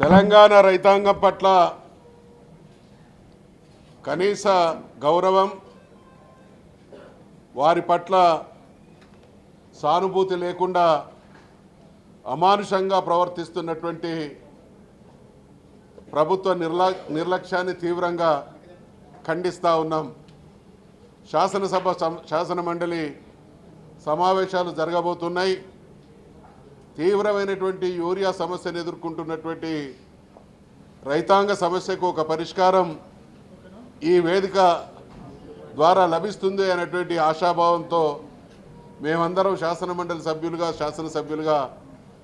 తెలంగాణ రైతాంగం పట్ల కనీస గౌరవం, వారి పట్ల సానుభూతి లేకుండా అమానుషంగా ప్రవర్తిస్తున్నటువంటి ప్రభుత్వ నిర్లక్ష్యాన్ని తీవ్రంగా ఖండిస్తూ ఉన్నాం. శాసన మండలి సమావేశాలు జరగబోతున్నాయి. తీవ్రమైనటువంటి యూరియా సమస్యను ఎదుర్కొంటున్నటువంటి రైతాంగ సమస్యకు ఒక పరిష్కారం ఈ వేదిక ద్వారా లభిస్తుంది అనేటువంటి ఆశాభావంతో మేమందరం శాసనసభ్యులుగా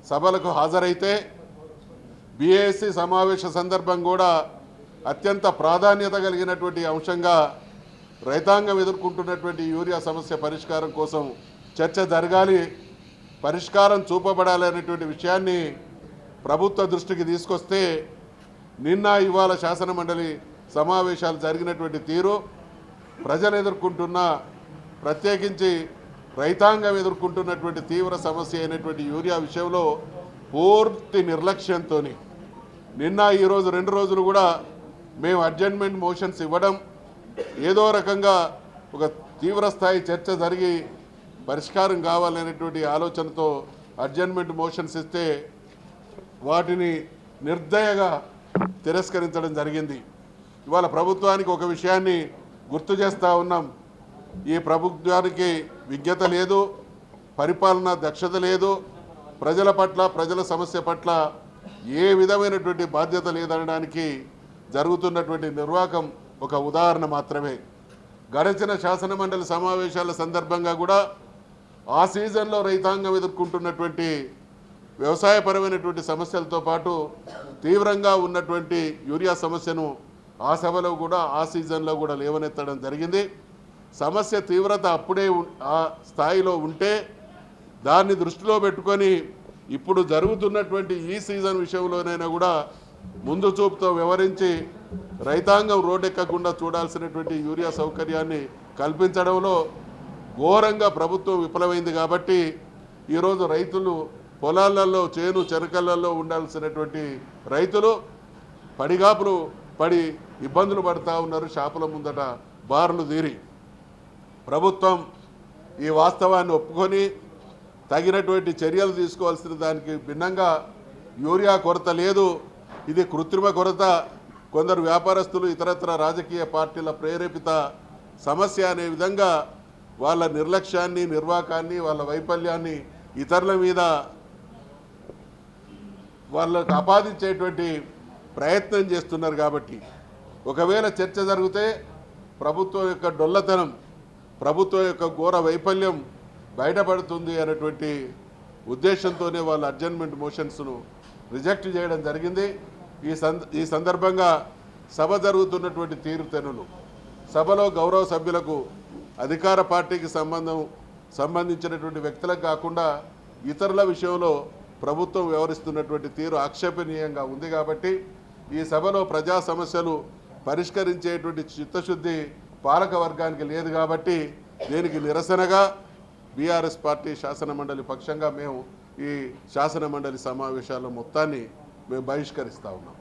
సభలకు హాజరైతే బీఏసీ సమావేశ సందర్భం కూడా అత్యంత ప్రాధాన్యత కలిగినటువంటి అంశంగా రైతాంగం ఎదుర్కొంటున్నటువంటి యూరియా సమస్య పరిష్కారం కోసం చర్చ జరగాలి, పరిష్కారం చూపబడాలి అనేటువంటి విషయాన్ని ప్రభుత్వ దృష్టికి తీసుకొస్తే నిన్న ఇవాళ శాసన మండలి సమావేశాలు జరిగినటువంటి తీరు ప్రజలు ఎదుర్కొంటున్న, ప్రత్యేకించి రైతాంగం ఎదుర్కొంటున్నటువంటి తీవ్ర సమస్య అయినటువంటి యూరియా విషయంలో పూర్తి నిర్లక్ష్యంతో నిన్న ఈరోజు 2 రోజులు కూడా మేము అడ్జర్న్మెంట్ మోషన్స్ ఇవ్వడం, ఏదో రకంగా ఒక తీవ్రస్థాయి చర్చ జరిగి పరిష్కారం కావాలనేటువంటి ఆలోచనతో అడ్జర్న్మెంట్ మోషన్స్ ఇస్తే వాటిని నిర్దయగా తిరస్కరించడం జరిగింది. ఇవాళ ప్రభుత్వానికి ఒక విషయాన్ని గుర్తు చేస్తూ ఉన్నాం. ఈ ప్రభుత్వానికి విజ్ఞత లేదు, పరిపాలన దక్షత లేదు, ప్రజల పట్ల, ప్రజల సమస్య పట్ల ఏ విధమైనటువంటి బాధ్యత లేదనడానికి జరుగుతున్నటువంటి నిర్వాకం ఒక ఉదాహరణ మాత్రమే. గడిచిన శాసన మండలి సమావేశాల సందర్భంగా కూడా ఆ సీజన్లో రైతాంగం ఎదుర్కొంటున్నటువంటి వ్యవసాయపరమైనటువంటి సమస్యలతో పాటు తీవ్రంగా ఉన్నటువంటి యూరియా సమస్యను ఆ సభలో కూడా ఆ సీజన్లో కూడా లేవనెత్తడం జరిగింది. సమస్య తీవ్రత అప్పుడే ఆ స్థాయిలో ఉంటే దాన్ని దృష్టిలో పెట్టుకొని ఇప్పుడు జరుగుతున్నటువంటి ఈ సీజన్ విషయంలోనైనా కూడా ముందు చూపుతో వ్యవహరించి రైతాంగం రోడ్డెక్కకుండా చూడాల్సినటువంటి యూరియా సౌకర్యాన్ని కల్పించడంలో ఘోరంగా ప్రభుత్వం విఫలమైంది. కాబట్టి ఈరోజు రైతులు పొలాలలో, చెనకలలో ఉండాల్సినటువంటి రైతులు పడిగాపులు పడి ఇబ్బందులు పడుతూ ఉన్నారు. షాపుల ముందట బారులు తీరి ప్రభుత్వం ఈ వాస్తవాన్ని ఒప్పుకొని తగినటువంటి చర్యలు తీసుకోవాల్సిన దానికి భిన్నంగా యూరియా కొరత లేదు, ఇది కృత్రిమ కొరత, కొందరు వ్యాపారస్తులు, ఇతరత్ర రాజకీయ పార్టీల ప్రేరేపిత సమస్య అనే విధంగా వాళ్ళ నిర్లక్ష్యాన్ని, నిర్వాకాన్ని, వాళ్ళ వైఫల్యాన్ని ఇతరుల మీద వాళ్ళకు ఆపాదించేటువంటి ప్రయత్నం చేస్తున్నారు. కాబట్టి ఒకవేళ చర్చ జరిగితే ప్రభుత్వం యొక్క డొల్లతనం, ప్రభుత్వం యొక్క ఘోర వైఫల్యం బయటపడుతుంది అనేటువంటి ఉద్దేశంతోనే వాళ్ళ అడ్జర్న్మెంట్ మోషన్స్ను రిజెక్ట్ చేయడం జరిగింది. ఈ సందర్భంగా సభ జరుగుతున్నటువంటి తీరుతెన్నులు, సభలో గౌరవ సభ్యులకు అధికార పార్టీకి సంబంధించినటువంటి వ్యక్తులకు కాకుండా ఇతరుల విషయంలో ప్రభుత్వం వ్యవహరిస్తున్నటువంటి తీరు ఆక్షేపణీయంగా ఉంది. కాబట్టి ఈ సభలో ప్రజా సమస్యలు పరిష్కరించేటువంటి చిత్తశుద్ధి పాలక వర్గానికి లేదు. కాబట్టి దీనికి నిరసనగా బీఆర్ఎస్ పార్టీ శాసన మండలి పక్షంగా మేము ఈ శాసన మండలి సమావేశాల మొత్తాన్ని మేము బహిష్కరిస్తూ ఉన్నాం.